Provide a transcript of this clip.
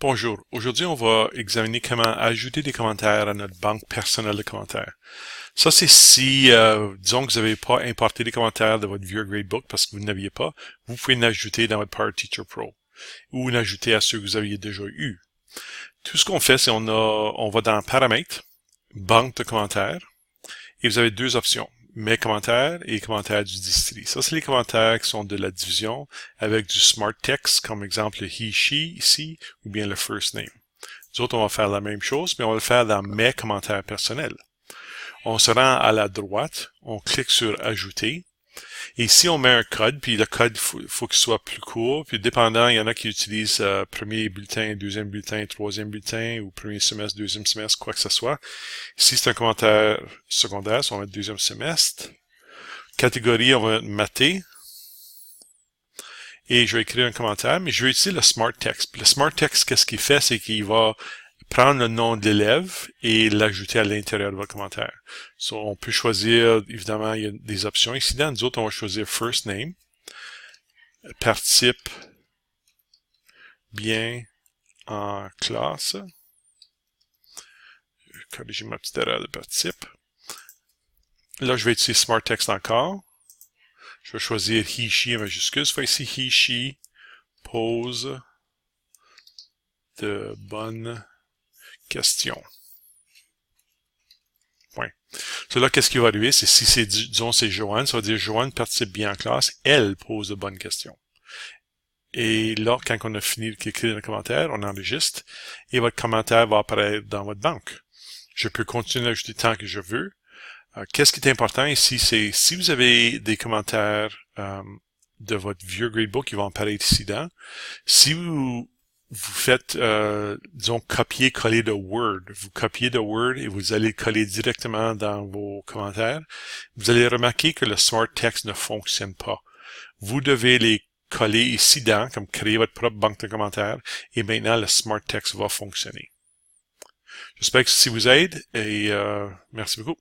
Bonjour, aujourd'hui on va examiner comment ajouter des commentaires à notre banque personnelle de commentaires. Ça c'est si, disons que vous n'avez pas importé des commentaires de votre vieux gradebook parce que vous n'aviez pas, vous pouvez en ajouter dans votre Power Teacher Pro ou en ajouter à ceux que vous aviez déjà eus. Tout ce qu'on fait, c'est on va dans Paramètres, Banque de commentaires, et vous avez deux options, mes commentaires et commentaires du district. Ça, c'est les commentaires qui sont de la division avec du Smart Text, comme exemple le he, she ici, ou bien le first name. Nous autres, on va faire la même chose, mais on va le faire dans mes commentaires personnels. On se rend à la droite, on clique sur Ajouter, et ici, on met un code, puis le code, faut qu'il soit plus court. Puis dépendant, il y en a qui utilisent premier bulletin, deuxième bulletin, troisième bulletin, ou premier semestre, deuxième semestre, quoi que ce soit. Ici, c'est un commentaire secondaire, so on va mettre deuxième semestre. Catégorie, on va mettre mathé. Et je vais écrire un commentaire, mais je vais utiliser le Smart Text. Puis le Smart Text, qu'est-ce qu'il fait? C'est qu'il va prendre le nom de l'élève et l'ajouter à l'intérieur de votre commentaire. So, on peut choisir, évidemment, il y a des options ici. Dans nous autres, on va choisir first name, participe bien en classe. Je vais corriger ma petite erreur de participe. Là, je vais utiliser Smart Text encore. Je vais choisir he, she en majuscule. Cette fois ici, he, she pose de bonnes questions. Point. So là, qu'est-ce qui va arriver? C'est si c'est, disons, c'est Joanne, ça va dire Joanne participe bien en classe, elle pose de bonnes questions. Et là, quand on a fini d'écrire le commentaire, on enregistre et votre commentaire va apparaître dans votre banque. Je peux continuer à ajouter tant que je veux. Qu'est-ce qui est important ici, c'est si vous avez des commentaires de votre vieux gradebook qui vont apparaître ici-dedans, si vous faites, disons, copier-coller de Word. Vous copiez de Word et vous allez le coller directement dans vos commentaires. Vous allez remarquer que le Smart Text ne fonctionne pas. Vous devez les coller ici-dedans, comme créer votre propre banque de commentaires, et maintenant le Smart Text va fonctionner. J'espère que ceci vous aide et merci beaucoup.